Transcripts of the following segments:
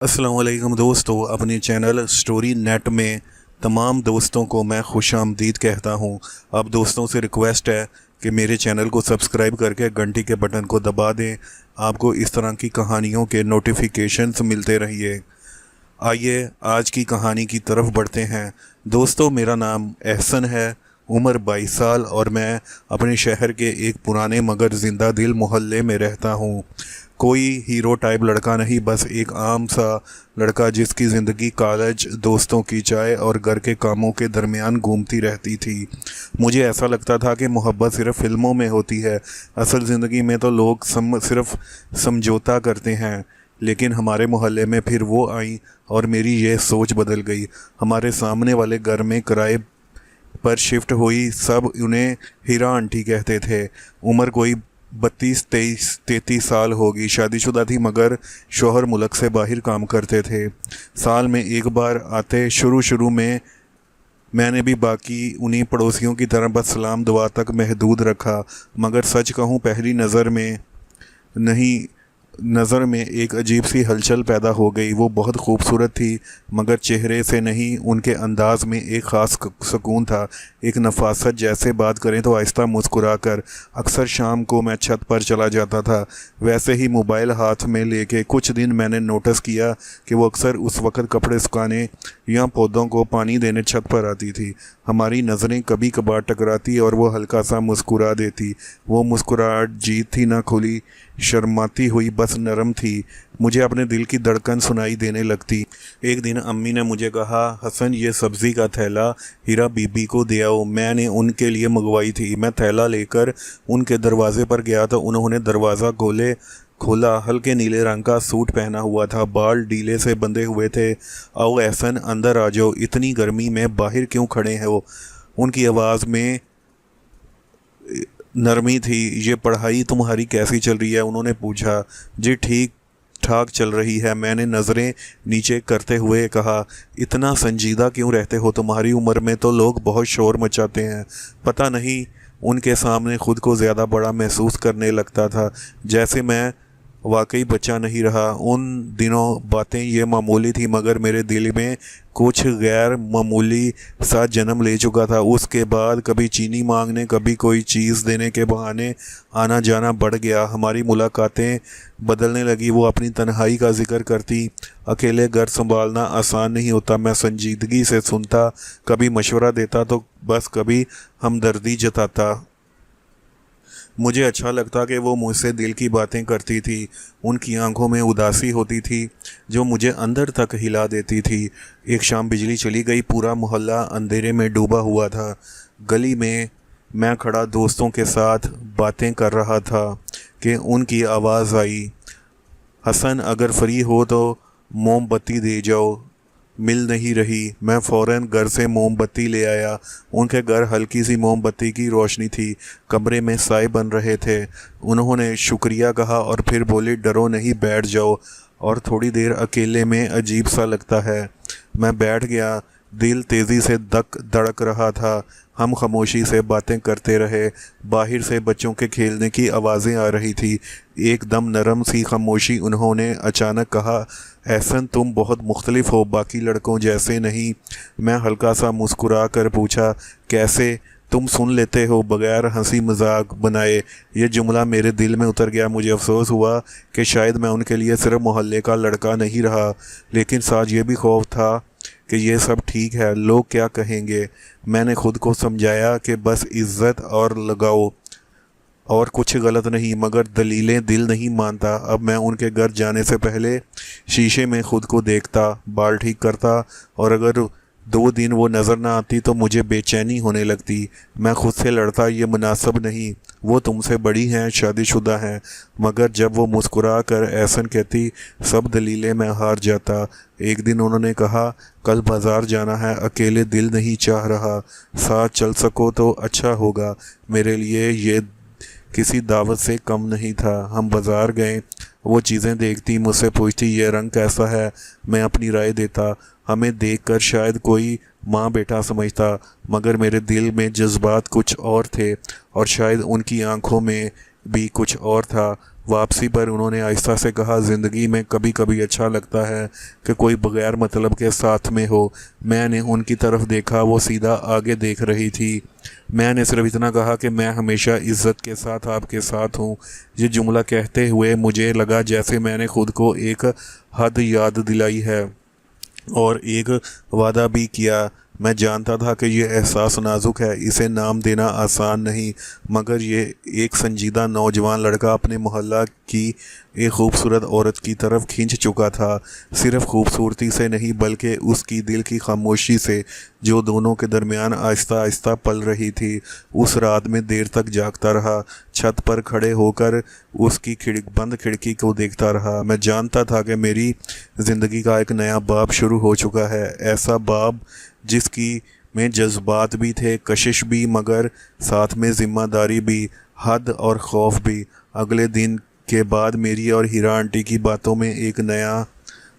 अस्सलाम वालेकुम दोस्तों, अपने चैनल स्टोरी नेट में तमाम दोस्तों को मैं खुश आमदीद कहता हूँ। अब दोस्तों से रिक्वेस्ट है कि मेरे चैनल को सब्सक्राइब करके घंटी के बटन को दबा दें। आपको इस तरह की कहानियों के नोटिफिकेशंस मिलते रहिए। आइए आज की कहानी की तरफ बढ़ते हैं। दोस्तों, मेरा नाम एहसन है, उम्र 22 साल और मैं अपने शहर के एक पुराने मगर ज़िंदा दिल मोहल्ले में रहता हूँ। कोई हीरो टाइप लड़का नहीं, बस एक आम सा लड़का जिसकी ज़िंदगी कॉलेज, दोस्तों की चाय और घर के कामों के दरमियान घूमती रहती थी। मुझे ऐसा लगता था कि मोहब्बत सिर्फ़ फ़िल्मों में होती है, असल ज़िंदगी में तो लोग सिर्फ समझौता करते हैं। लेकिन हमारे मोहल्ले में फिर वो आई और मेरी ये सोच बदल गई। हमारे सामने वाले घर में किराए पर शिफ्ट हुई, सब उन्हें हीरा आंटी कहते थे। उम्र कोई 32-33 साल होगी, शादीशुदा थी मगर शौहर मुल्क से बाहर काम करते थे। साल में एक बार आते। शुरू में मैंने भी बाकी उन्हीं पड़ोसियों की तरह बस सलाम दुआ तक महदूद रखा, मगर सच कहूँ पहली नज़र में एक अजीब सी हलचल पैदा हो गई। वो बहुत खूबसूरत थी, मगर चेहरे से नहीं, उनके अंदाज में एक ख़ास सुकून था, एक नफासत। जैसे बात करें तो आहिस्ता मुस्कुरा कर। अक्सर शाम को मैं छत पर चला जाता था, वैसे ही मोबाइल हाथ में लेके। कुछ दिन मैंने नोटिस किया कि वो अक्सर उस वक़्त कपड़े सुखाने या पौधों को पानी देने छत पर आती थी। हमारी नज़रें कभी कभार टकराती और वो हल्का सा मुस्कुरा देती। वो मुस्कुराहट जीत थी ना खुली शर्माती हुई, बस नरम थी। मुझे अपने दिल की धड़कन सुनाई देने लगती। एक दिन अम्मी ने मुझे कहा, हसन ये सब्ज़ी का थैला हीरा बीबी को दे आओ। मैंने उनके लिए मंगवाई थी। मैं थैला लेकर उनके दरवाजे पर गया तो उन्होंने दरवाज़ा खोला। हल्के नीले रंग का सूट पहना हुआ था, बाल ढीले से बंधे हुए थे। आओ एहसन, अंदर आ जाओ, इतनी गर्मी में बाहर क्यों खड़े हैं वो। उनकी आवाज़ में नरमी थी। ये पढ़ाई तुम्हारी कैसी चल रही है, उन्होंने पूछा। जी ठीक ठाक चल रही है, मैंने नज़रें नीचे करते हुए कहा। इतना संजीदा क्यों रहते हो, तुम्हारी उम्र में तो लोग बहुत शोर मचाते हैं। पता नहीं, उनके सामने खुद को ज़्यादा बड़ा महसूस करने लगता था, जैसे मैं वाकई बच्चा नहीं रहा। उन दिनों बातें ये मामूली थी, मगर मेरे दिल में कुछ गैर मामूली सा जन्म ले चुका था। उसके बाद कभी चीनी मांगने, कभी कोई चीज़ देने के बहाने आना जाना बढ़ गया। हमारी मुलाकातें बदलने लगी। वो अपनी तन्हाई का जिक्र करती। अकेले घर संभालना आसान नहीं होता। मैं संजीदगी से सुनता, कभी मशवरा देता तो बस कभी हमदर्दी जताता। मुझे अच्छा लगता कि वो मुझसे दिल की बातें करती थी। उनकी आंखों में उदासी होती थी जो मुझे अंदर तक हिला देती थी। एक शाम बिजली चली गई, पूरा मोहल्ला अंधेरे में डूबा हुआ था। गली में मैं खड़ा दोस्तों के साथ बातें कर रहा था कि उनकी आवाज़ आई, हसन अगर फ्री हो तो मोमबत्ती दे जाओ, मिल नहीं रही। मैं फ़ौरन घर से मोमबत्ती ले आया। उनके घर हल्की सी मोमबत्ती की रोशनी थी, कमरे में साए बन रहे थे। उन्होंने शुक्रिया कहा और फिर बोले, डरो नहीं, बैठ जाओ, और थोड़ी देर अकेले में अजीब सा लगता है। मैं बैठ गया। दिल तेज़ी से धड़क रहा था। हम खामोशी से बातें करते रहे। बाहर से बच्चों के खेलने की आवाज़ें आ रही थी। एकदम नरम सी खामोशी। उन्होंने अचानक कहा, एहसन तुम बहुत मुख्तलिफ हो, बाकी लड़कों जैसे नहीं। मैं हल्का सा मुस्कुरा कर पूछा, कैसे? तुम सुन लेते हो बगैर हंसी मजाक बनाए। ये जुमला मेरे दिल में उतर गया। मुझे अफसोस हुआ कि शायद मैं उनके लिए सिर्फ मोहल्ले का लड़का नहीं रहा, लेकिन साथ ये भी खौफ था कि ये सब ठीक है, लोग क्या कहेंगे। मैंने खुद को समझाया कि बस इज्जत और लगाओ और कुछ गलत नहीं, मगर दलीलें दिल नहीं मानता। अब मैं उनके घर जाने से पहले शीशे में खुद को देखता, बाल ठीक करता, और अगर 2 दिन वो नज़र ना आती तो मुझे बेचैनी होने लगती। मैं खुद से लड़ता, ये मुनासिब नहीं, वो तुमसे बड़ी हैं, शादीशुदा हैं। मगर जब वो मुस्कुरा कर एहसन कहती, सब दलीलें मैं हार जाता। एक दिन उन्होंने कहा, कल बाज़ार जाना है, अकेले दिल नहीं चाह रहा, साथ चल सको तो अच्छा होगा। मेरे लिए ये किसी दावत से कम नहीं था। हम बाज़ार गए। वो चीज़ें देखती, मुझसे पूछती, ये रंग कैसा है। मैं अपनी राय देता। हमें देखकर शायद कोई माँ बेटा समझता, मगर मेरे दिल में जज्बात कुछ और थे, और शायद उनकी आंखों में भी कुछ और था। वापसी पर उन्होंने आहिस्ता से कहा, ज़िंदगी में कभी कभी अच्छा लगता है कि कोई बगैर मतलब के साथ में हो। मैंने उनकी तरफ देखा, वो सीधा आगे देख रही थी। मैंने सिर्फ इतना कहा कि मैं हमेशा इज़्ज़त के साथ आपके साथ हूँ। ये जुमला कहते हुए मुझे लगा जैसे मैंने खुद को एक हद याद दिलाई है और एक वादा भी किया। मैं जानता था कि ये एहसास नाजुक है, इसे नाम देना आसान नहीं, मगर ये एक संजीदा नौजवान लड़का अपने मोहल्ला की एक खूबसूरत औरत की तरफ खींच चुका था। सिर्फ खूबसूरती से नहीं बल्कि उसकी दिल की खामोशी से, जो दोनों के दरमियान आहिस्ता आहिस्ता पल रही थी। उस रात में देर तक जागता रहा, छत पर खड़े होकर उसकी बंद खिड़की को देखता रहा। मैं जानता था कि मेरी ज़िंदगी का एक नया बाब शुरू हो चुका है, ऐसा बाब जिसकी में जज्बात भी थे, कशिश भी, मगर साथ में ज़िम्मेदारी भी, हद और खौफ भी। अगले दिन के बाद मेरी और हीरा आंटी की बातों में एक नया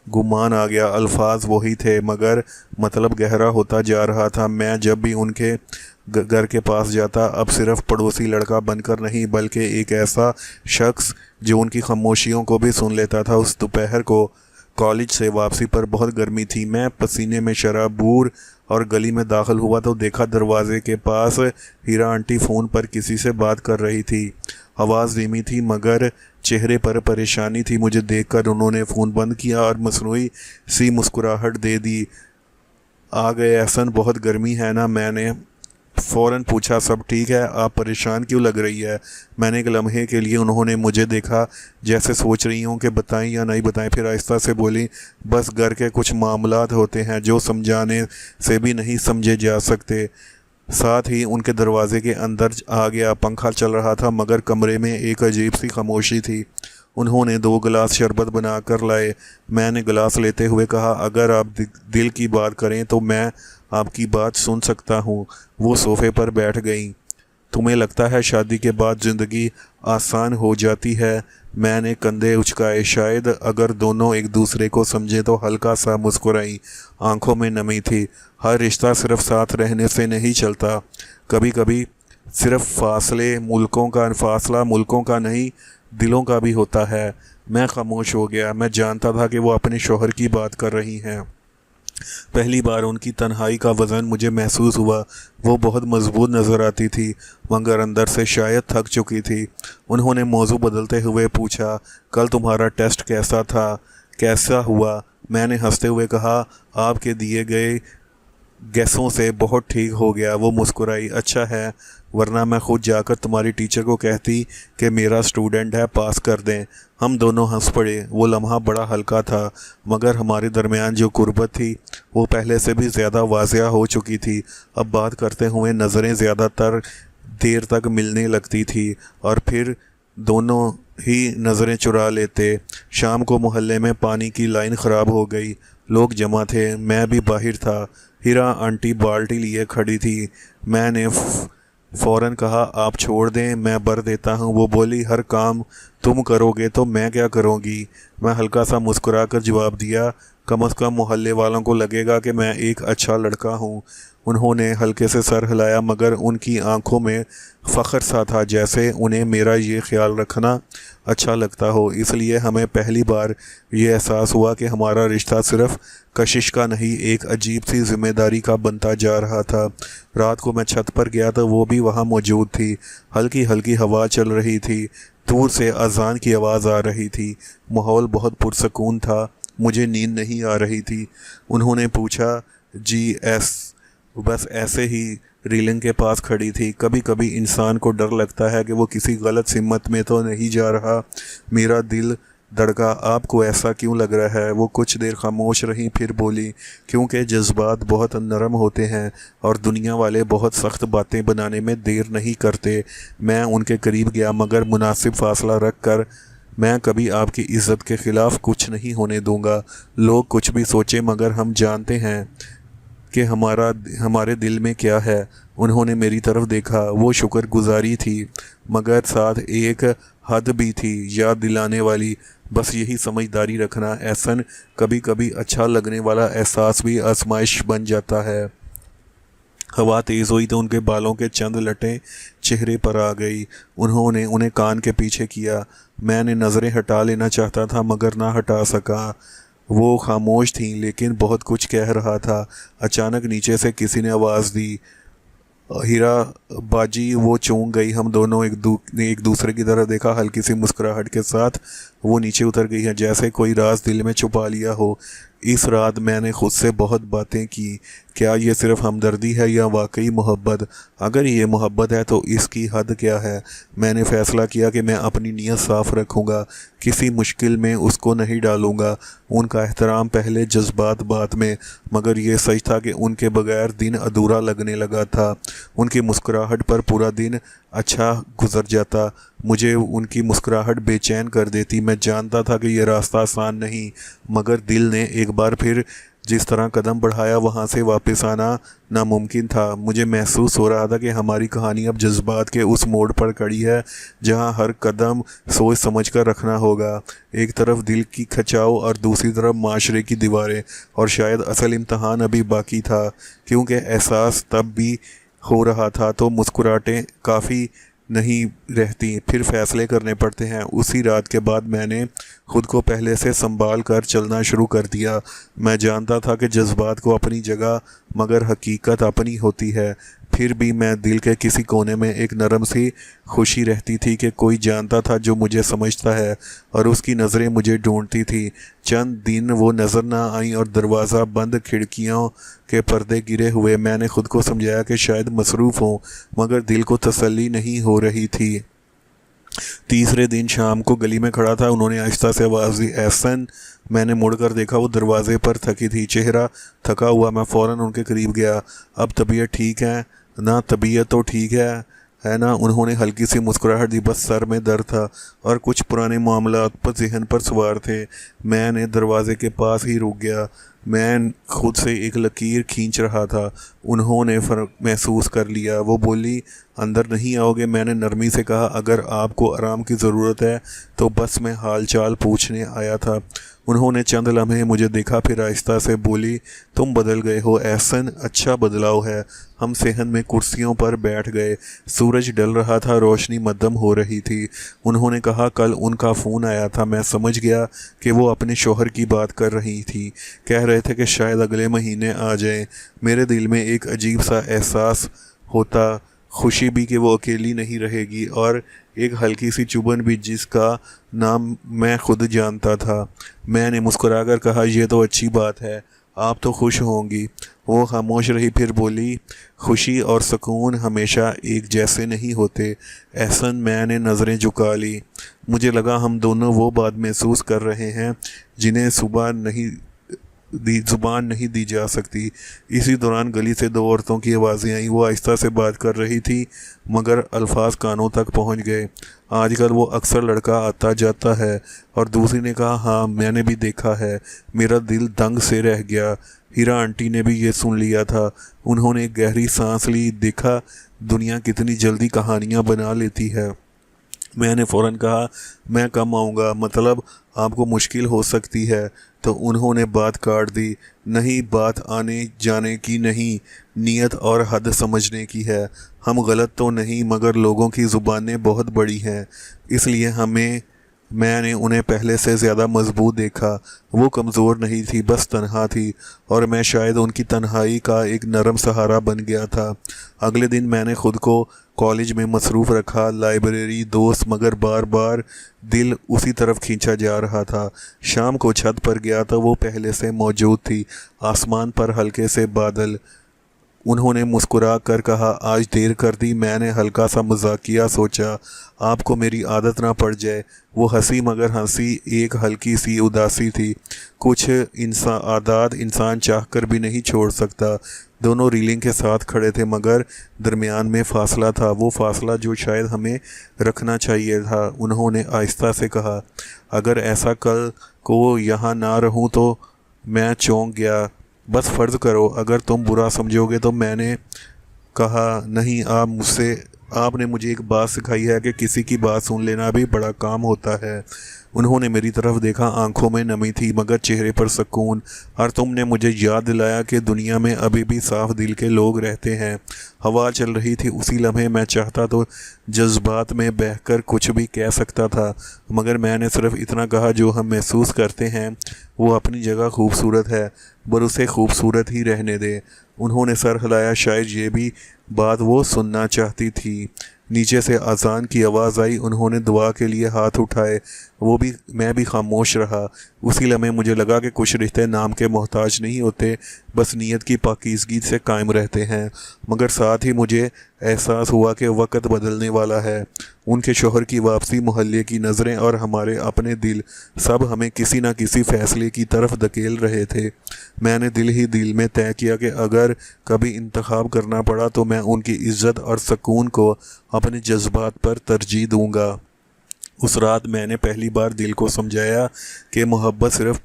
गुमान आ गया। अल्फाज वही थे मगर मतलब गहरा होता जा रहा था। मैं जब भी उनके घर के पास जाता, अब सिर्फ पड़ोसी लड़का बनकर नहीं बल्कि एक ऐसा शख्स जो उनकी खामोशियों को भी सुन लेता था। उस दोपहर को कॉलेज से वापसी पर बहुत गर्मी थी। मैं पसीने में शराबूर और गली में दाखिल हुआ तो देखा दरवाजे के पास हीरा आंटी फ़ोन पर किसी से बात कर रही थी। आवाज़ धीमी थी मगर चेहरे पर परेशानी थी। मुझे देखकर उन्होंने फ़ोन बंद किया और मसनूई सी मुस्कुराहट दे दी। आ गए एहसन, बहुत गर्मी है ना? मैंने फ़ौरन पूछा, सब ठीक है? आप परेशान क्यों लग रही है? मैंने एक लम्हे के लिए उन्होंने मुझे देखा जैसे सोच रही हूँ कि बताएं या नहीं बताएं, फिर आहिस्ता से बोली, बस घर के कुछ मामलात होते हैं जो समझाने से भी नहीं समझे जा सकते। साथ ही उनके दरवाजे के अंदर आ गया। पंखा चल रहा था मगर कमरे में एक अजीब सी खामोशी थी। उन्होंने 2 गिलास शरबत बना कर लाए। मैंने गिलास लेते हुए कहा, अगर आप दिल की बात करें तो मैं आपकी बात सुन सकता हूँ। वो सोफे पर बैठ गईं। तुम्हें लगता है शादी के बाद ज़िंदगी आसान हो जाती है? मैंने कंधे उचकाए। शायद अगर दोनों एक दूसरे को समझे तो हल्का सा मुस्कुराई। आंखों में नमी थी। हर रिश्ता सिर्फ साथ रहने से नहीं चलता, कभी कभी सिर्फ फासला मुल्कों का नहीं दिलों का भी होता है। मैं खामोश हो गया। मैं जानता था कि वो अपने शौहर की बात कर रही हैं। पहली बार उनकी तन्हाई का वज़न मुझे महसूस हुआ। वो बहुत मजबूत नज़र आती थी मगर अंदर से शायद थक चुकी थी। उन्होंने मौजू बदलते हुए पूछा, कल तुम्हारा टेस्ट कैसा हुआ? मैंने हंसते हुए कहा, आपके दिए गए गैसों से बहुत ठीक हो गया। वो मुस्कुराई, अच्छा है, वरना मैं खुद जाकर तुम्हारी टीचर को कहती कि मेरा स्टूडेंट है, पास कर दें। हम दोनों हंस पड़े। वो लम्हा बड़ा हल्का था मगर हमारे दरमियान जो कुर्बत थी वो पहले से भी ज़्यादा वाज़िया हो चुकी थी। अब बात करते हुए नज़रें ज़्यादातर देर तक मिलने लगती थी और फिर दोनों ही नज़रें चुरा लेते। शाम को मोहल्ले में पानी की लाइन ख़राब हो गई। लोग जमा थे, मैं भी बाहर था। हीरा आंटी बाल्टी लिए खड़ी थी। मैंने फ़ौरन कहा, आप छोड़ दें, मैं भर देता हूँ। वो बोली, हर काम तुम करोगे तो मैं क्या करूँगी? मैं हल्का सा मुस्कुरा कर जवाब दिया, कम से कम मोहल्ले वालों को लगेगा कि मैं एक अच्छा लड़का हूँ। उन्होंने हल्के से सर हिलाया मगर उनकी आंखों में फ़ख्र सा था, जैसे उन्हें मेरा ये ख्याल रखना अच्छा लगता हो। इसलिए हमें पहली बार ये एहसास हुआ कि हमारा रिश्ता सिर्फ कशिश का नहीं, एक अजीब सी जिम्मेदारी का बनता जा रहा था। रात को मैं छत पर गया तो वो भी वहाँ मौजूद थी। हल्की हल्की हवा चल रही थी, दूर से अजान की आवाज़ आ रही थी। माहौल बहुत पुरसकून था। मुझे नींद नहीं आ रही थी। उन्होंने पूछा, जी बस ऐसे ही रेलिंग के पास खड़ी थी। कभी कभी इंसान को डर लगता है कि वो किसी गलत सिमत में तो नहीं जा रहा। मेरा दिल धड़का, आपको ऐसा क्यों लग रहा है? वो कुछ देर खामोश रही, फिर बोली, क्योंकि जज्बात बहुत नरम होते हैं और दुनिया वाले बहुत सख्त बातें बनाने में देर नहीं करते। मैं उनके करीब गया मगर मुनासिब फासला रख कर, मैं कभी आपकी इज़्ज़त के ख़िलाफ़ कुछ नहीं होने दूंगा। लोग कुछ भी सोचें मगर हम जानते हैं कि हमारे दिल में क्या है। उन्होंने मेरी तरफ देखा। वो शुक्रगुजारी थी मगर साथ एक हद भी थी, याद दिलाने वाली। बस यही समझदारी रखना एहसन, कभी कभी अच्छा लगने वाला एहसास भी आजमाइश बन जाता है। हवा तेज़ हुई तो उनके बालों के चंद लटें चेहरे पर आ गई। उन्होंने उन्हें कान के पीछे किया। मैंने नज़रें हटा लेना चाहता था मगर ना हटा सका। वो खामोश थीं लेकिन बहुत कुछ कह रहा था। अचानक नीचे से किसी ने आवाज़ दी, हीरा बाजी। वो चौंक गई। हम दोनों ने एक दूसरे की तरफ देखा। हल्की सी मुस्कुराहट के साथ वो नीचे उतर गई है, जैसे कोई राज दिल में छुपा लिया हो। इस रात मैंने खुद से बहुत बातें की। क्या ये सिर्फ हमदर्दी है या वाकई मोहब्बत? अगर ये मोहब्बत है तो इसकी हद क्या है? मैंने फ़ैसला किया कि मैं अपनी नीयत साफ़ रखूँगा, किसी मुश्किल में उसको नहीं डालूँगा। उनका एहतराम पहले, जज्बात बाद में। मगर ये सच था कि उनके बगैर दिन अधूरा लगने लगा था। उनकी मुस्कुराहट पर पूरा दिन अच्छा गुजर जाता। मुझे उनकी मुस्कुराहट बेचैन कर देती। मैं जानता था कि यह रास्ता आसान नहीं, मगर दिल ने एक बार फिर जिस तरह कदम बढ़ाया वहाँ से वापस आना नामुमकिन था। मुझे महसूस हो रहा था कि हमारी कहानी अब जज्बात के उस मोड़ पर खड़ी है जहाँ हर कदम सोच समझ कर रखना होगा। एक तरफ दिल की खचाव और दूसरी तरफ माशरे की दीवारें। और शायद असल इम्तहान अभी बाकी था, क्योंकि एहसास तब भी हो रहा था तो मुस्कुराहटें काफ़ी नहीं रहती, फिर फैसले करने पड़ते हैं। उसी रात के बाद मैंने खुद को पहले से संभाल कर चलना शुरू कर दिया। मैं जानता था कि जज्बात को अपनी जगह मगर हकीकत अपनी होती है। फिर भी मैं दिल के किसी कोने में एक नरम सी खुशी रहती थी कि कोई जानता था जो मुझे समझता है और उसकी नज़रें मुझे ढूंढती थी। चंद दिन वो नज़र ना आई और दरवाज़ा बंद, खिड़कियों के पर्दे गिरे हुए। मैंने खुद को समझाया कि शायद मसरूफ़ हों, मगर दिल को तसल्ली नहीं हो रही थी। तीसरे दिन शाम को गली में खड़ा था। उन्होंने आहिस्ता से आवाज़ दी, एहसन। मैंने मुड़कर देखा, वो दरवाजे पर थकी थी, चेहरा थका हुआ। मैं फ़ौरन उनके करीब गया। अब तबीयत ठीक है ना? तबीयत तो ठीक है ना? उन्होंने हल्की सी मुस्कुराहट दी। बस सर में दर्द था और कुछ पुराने मामलात पर जहन पर सवार थे। मैंने दरवाजे के पास ही रुक गया। मैं खुद से एक लकीर खींच रहा था। उन्होंने फ़र्क महसूस कर लिया। वो बोली, अंदर नहीं आओगे? मैंने नरमी से कहा, अगर आपको आराम की ज़रूरत है तो बस मैं हाल चाल पूछने आया था। उन्होंने चंद लम्हे मुझे देखा, फिर आहिस्ता से बोली, तुम बदल गए हो एहसन, अच्छा बदलाव है। हम सेहन में कुर्सियों पर बैठ गए। सूरज ढल रहा था, रोशनी मध्यम हो रही थी। उन्होंने कहा, कल उनका फ़ोन आया था। मैं समझ गया कि वो अपने शौहर की बात कर रही थी। कह रहे थे कि शायद अगले महीने आ जाए। मेरे दिल में एक अजीब सा एहसास होता, खुशी भी कि वो अकेली नहीं रहेगी, और एक हल्की सी चुभन भी जिसका नाम मैं खुद जानता था। मैंने मुस्कुराकर कहा, यह तो अच्छी बात है, आप तो खुश होंगी। वो खामोश रही, फिर बोली, खुशी और सुकून हमेशा एक जैसे नहीं होते एहसन। मैंने नज़रें झुका ली। मुझे लगा हम दोनों वो बात महसूस कर रहे हैं जिन्हें ज़ुबान नहीं दी जा सकती। इसी दौरान गली से दो औरतों की आवाज़ें आईं। वो आहिस्ता से बात कर रही थी मगर अल्फाज कानों तक पहुंच गए। आजकल वो अक्सर लड़का आता जाता है। और दूसरी ने कहा, हाँ मैंने भी देखा है। मेरा दिल दंग से रह गया। हीरा आंटी ने भी ये सुन लिया था। उन्होंने गहरी सांस ली। देखा दुनिया कितनी जल्दी कहानियाँ बना लेती है। मैंने फ़ौरन कहा, मैं कम आऊँगा, मतलब आपको मुश्किल हो सकती है। तो उन्होंने बात काट दी, नहीं, बात आने जाने की नहीं, नीयत और हद समझने की है। हम गलत तो नहीं, मगर लोगों की ज़ुबानें बहुत बड़ी हैं, इसलिए मैंने उन्हें पहले से ज़्यादा मजबूत देखा। वो कमज़ोर नहीं थी, बस तन्हा थी, और मैं शायद उनकी तन्हाई का एक नरम सहारा बन गया था। अगले दिन मैंने खुद को कॉलेज में मसरूफ़ रखा, लाइब्रेरी, दोस्त, मगर बार बार दिल उसी तरफ खींचा जा रहा था। शाम को छत पर गया तो वो पहले से मौजूद थी, आसमान पर हल्के से बादल। उन्होंने मुस्कुरा कर कहा, आज देर कर दी। मैंने हल्का सा मजाकिया सोचा, आपको मेरी आदत ना पड़ जाए। वो हंसी, मगर हंसी एक हल्की सी उदासी थी। कुछ आदत इंसान चाह कर भी नहीं छोड़ सकता। दोनों रीलिंग के साथ खड़े थे, मगर दरमियान में फासला था, वो फासला जो शायद हमें रखना चाहिए था। उन्होंने आहिस्ता से कहा, अगर ऐसा कल को यहाँ ना रहूँ तो। मैं चौंक गया। बस फ़र्ज़ करो, अगर तुम बुरा समझोगे तो। मैंने कहा, नहीं, आपने मुझे एक बात सिखाई है कि किसी की बात सुन लेना भी बड़ा काम होता है। उन्होंने मेरी तरफ देखा, आंखों में नमी थी मगर चेहरे पर सुकून। और तुमने मुझे याद दिलाया कि दुनिया में अभी भी साफ दिल के लोग रहते हैं। हवा चल रही थी। उसी लम्हे मैं चाहता तो जज्बात में बहकर कुछ भी कह सकता था, मगर मैंने सिर्फ इतना कहा, जो हम महसूस करते हैं वो अपनी जगह खूबसूरत है, पर उसे खूबसूरत ही रहने दे। उन्होंने सर हिलाया, शायद ये भी बात वो सुनना चाहती थी। नीचे से अजान की आवाज़ आई। उन्होंने दुआ के लिए हाथ उठाए। मैं भी खामोश रहा। उसी लम्हे मुझे लगा कि कुछ रिश्ते नाम के मोहताज नहीं होते, बस नीयत की पाकीज़गी से कायम रहते हैं। मगर साथ ही मुझे एहसास हुआ कि वक्त बदलने वाला है। उनके शोहर की वापसी, मोहल्ले की नज़रें और हमारे अपने दिल, सब हमें किसी न किसी फ़ैसले की तरफ धकेल रहे थे। मैंने दिल ही दिल में तय किया कि अगर कभी इंतखाब करना पड़ा तो मैं उनकी इज़्ज़त और सुकून को अपने जज्बात पर तरजीह दूंगा। उस रात मैंने पहली बार दिल को समझाया कि मोहब्बत सिर्फ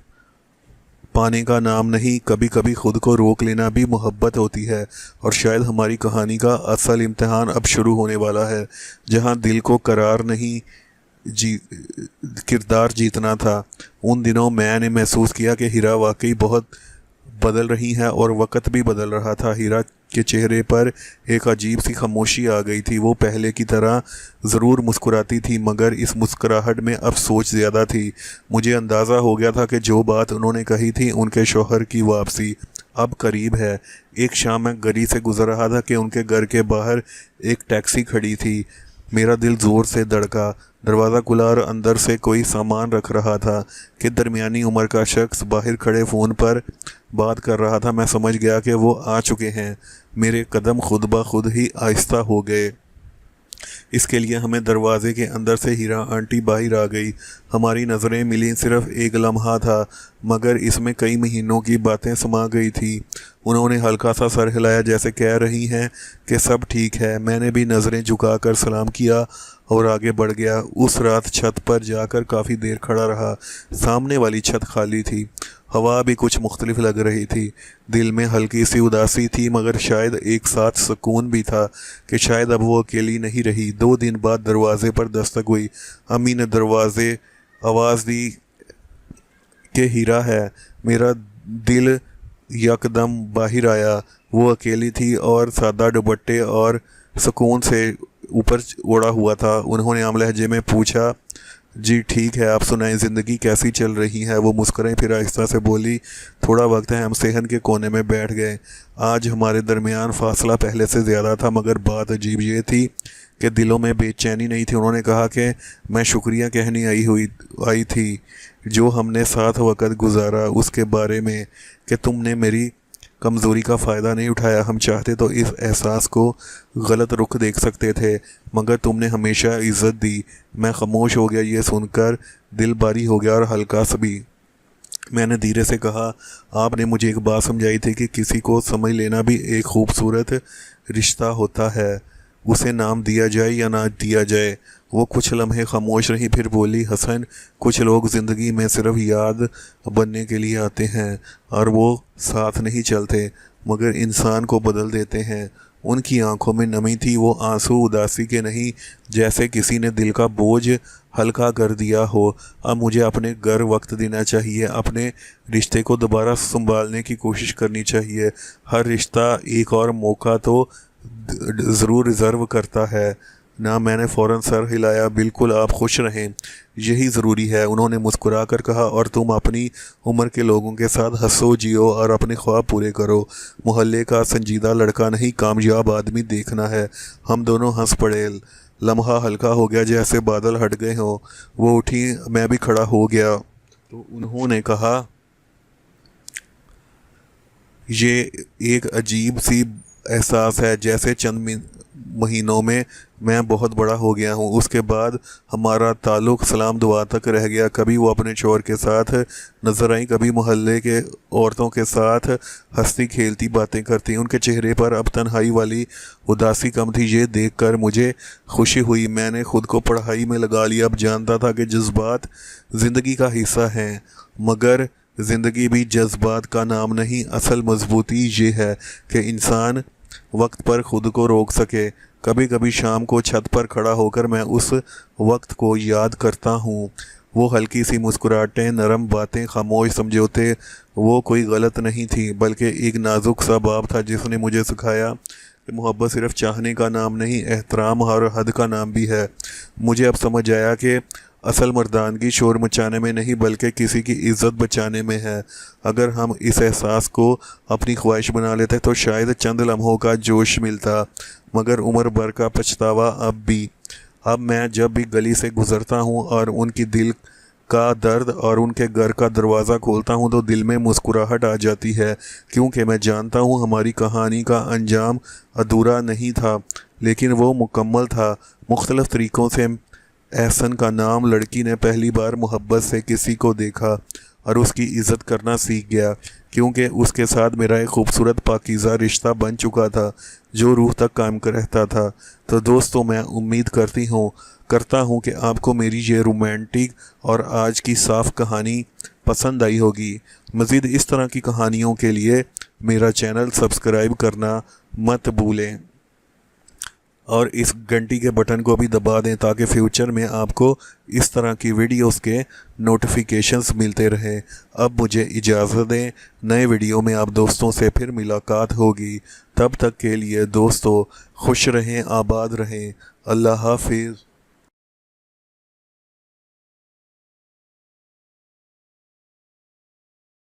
पाने का नाम नहीं, कभी कभी खुद को रोक लेना भी मोहब्बत होती है। और शायद हमारी कहानी का असल इम्तिहान अब शुरू होने वाला है, जहां दिल को करार नहीं किरदार जीतना था। उन दिनों मैंने महसूस किया कि हीरा वाकई बहुत बदल रही है और वक़्त भी बदल रहा था। हीरा के चेहरे पर एक अजीब सी खामोशी आ गई थी। वो पहले की तरह ज़रूर मुस्कुराती थी, मगर इस मुस्कुराहट में अब सोच ज़्यादा थी। मुझे अंदाज़ा हो गया था कि जो बात उन्होंने कही थी, उनके शौहर की वापसी अब करीब है। एक शाम मैं गली से गुज़र रहा था कि उनके घर के बाहर एक टैक्सी खड़ी थी। मेरा दिल ज़ोर से धड़का। दरवाज़ा खुला और अंदर से कोई सामान रख रहा था कि दरमियानी उम्र का शख्स बाहर खड़े फ़ोन पर बात कर रहा था। मैं समझ गया कि वो आ चुके हैं। मेरे कदम खुद ब खुद ही आहिस्ता हो गए। इसके लिए हमें दरवाजे के अंदर से हीरा आंटी बाहर आ गई। हमारी नज़रें मिली। सिर्फ एक लम्हा था, मगर इसमें कई महीनों की बातें समा गई थी। उन्होंने हल्का सा सर हिलाया, जैसे कह रही हैं कि सब ठीक है। मैंने भी नज़रें झुकाकर सलाम किया और आगे बढ़ गया। उस रात छत पर जाकर काफ़ी देर खड़ा रहा। सामने वाली छत खाली थी। हवा भी कुछ मुख्तलिफ लग रही थी। दिल में हल्की सी उदासी थी, मगर शायद एक साथ सुकून भी था कि शायद अब वो अकेली नहीं रही। 2 दिन बाद दरवाज़े पर दस्तक हुई। अम्मी ने दरवाज़े आवाज़ दी कि हीरा है। मेरा दिल यकदम बाहर आया। वो अकेली थी और सादा दुपट्टे और सुकून से ऊपर ओढ़ा हुआ था। उन्होंने आम लहजे में पूछा, जी ठीक है, आप सुनाएं, ज़िंदगी कैसी चल रही है? वो मुस्कुराई, फिर आहिस्ता से बोली, थोड़ा वक्त है। हम सेहन के कोने में बैठ गए। आज हमारे दरमियान फासला पहले से ज़्यादा था, मगर बात अजीब ये थी कि दिलों में बेचैनी नहीं थी। उन्होंने कहा कि मैं शुक्रिया कहने आई थी जो हमने साथ वक्त गुजारा, उसके बारे में कि तुमने मेरी कमज़ोरी का फ़ायदा नहीं उठाया। हम चाहते तो इस एहसास को गलत रुख देख सकते थे, मगर तुमने हमेशा इज़्ज़त दी। मैं खामोश हो गया। ये सुनकर दिल भारी हो गया और हल्का सा भी। मैंने धीरे से कहा, आपने मुझे एक बात समझाई थी कि किसी को समझ लेना भी एक खूबसूरत रिश्ता होता है, उसे नाम दिया जाए या ना दिया जाए। वो कुछ लम्हे खामोश रही, फिर बोली, हसन, कुछ लोग ज़िंदगी में सिर्फ याद बनने के लिए आते हैं और वो साथ नहीं चलते, मगर इंसान को बदल देते हैं। उनकी आंखों में नमी थी। वो आंसू उदासी के नहीं, जैसे किसी ने दिल का बोझ हल्का कर दिया हो। अब मुझे अपने घर वक्त देना चाहिए, अपने रिश्ते को दोबारा संभालने की कोशिश करनी चाहिए। हर रिश्ता एक और मौका तो ज़रूर रिज़र्व करता है ना। मैंने फ़ौरन सर हिलाया, बिल्कुल, आप खुश रहें, यही ज़रूरी है। उन्होंने मुस्कुरा कर कहा, और तुम अपनी उम्र के लोगों के साथ हंसो, जियो और अपने ख्वाब पूरे करो। मोहल्ले का संजीदा लड़का नहीं, कामयाब आदमी देखना है। हम दोनों हंस पड़े। लम्हा हल्का हो गया, जैसे बादल हट गए हों। वो उठी, मैं भी खड़ा हो गया। तो उन्होंने कहा, ये एक अजीब सी एहसास है, जैसे चंद महीनों में मैं बहुत बड़ा हो गया हूँ। उसके बाद हमारा ताल्लुक़ सलाम दुआ तक रह गया। कभी वो अपने शौहर के साथ नज़र आई, कभी मोहल्ले के औरतों के साथ हंसती खेलती बातें करती। उनके चेहरे पर अब तन्हाई वाली उदासी कम थी। ये देखकर मुझे खुशी हुई। मैंने खुद को पढ़ाई में लगा लिया। अब जानता था कि जज्बात ज़िंदगी का हिस्सा हैं, मगर ज़िंदगी भी जज्बात का नाम नहीं। असल मजबूती ये है कि इंसान वक्त पर खुद को रोक सके। कभी कभी शाम को छत पर खड़ा होकर मैं उस वक्त को याद करता हूँ। वो हल्की सी मुस्कुराहटें, नरम बातें, खामोश समझौते, वो कोई गलत नहीं थी बल्कि एक नाजुक सा बाब था जिसने मुझे सिखाया कि मोहब्बत सिर्फ चाहने का नाम नहीं, एहतराम और हद का नाम भी है। मुझे अब समझ आया कि असल मर्दानगी शोर मचाने में नहीं बल्कि किसी की इज्जत बचाने में है। अगर हम इस एहसास को अपनी ख्वाहिश बना लेते तो शायद चंद लम्हों का जोश मिलता, मगर उम्र भर का पछतावा अब भी। अब मैं जब भी गली से गुज़रता हूँ और उनकी दिल का दर्द और उनके घर का दरवाज़ा खोलता हूँ तो दिल में मुस्कुराहट आ जाती है, क्योंकि मैं जानता हूँ हमारी कहानी का अंजाम अधूरा नहीं था लेकिन वो मुकम्मल था। मुख्तलिफ़ तरीक़ों से एहसन का नाम लड़की ने पहली बार मोहब्बत से किसी को देखा और उसकी इज़्ज़त करना सीख गया, क्योंकि उसके साथ मेरा एक खूबसूरत पाकीज़ा रिश्ता बन चुका था जो रूह तक कायम कर रहता था। तो दोस्तों, मैं उम्मीद करता हूँ कि आपको मेरी ये रोमांटिक और आज की साफ कहानी पसंद आई होगी। मज़ीद इस तरह की कहानियों के लिए मेरा चैनल सब्सक्राइब करना मत भूलें और इस घंटी के बटन को भी दबा दें ताकि फ्यूचर में आपको इस तरह की वीडियोस के नोटिफिकेशंस मिलते रहे। अब मुझे इजाज़त दें, नए वीडियो में आप दोस्तों से फिर मुलाकात होगी। तब तक के लिए दोस्तों खुश रहें, आबाद रहें। अल्लाह हाफिज़।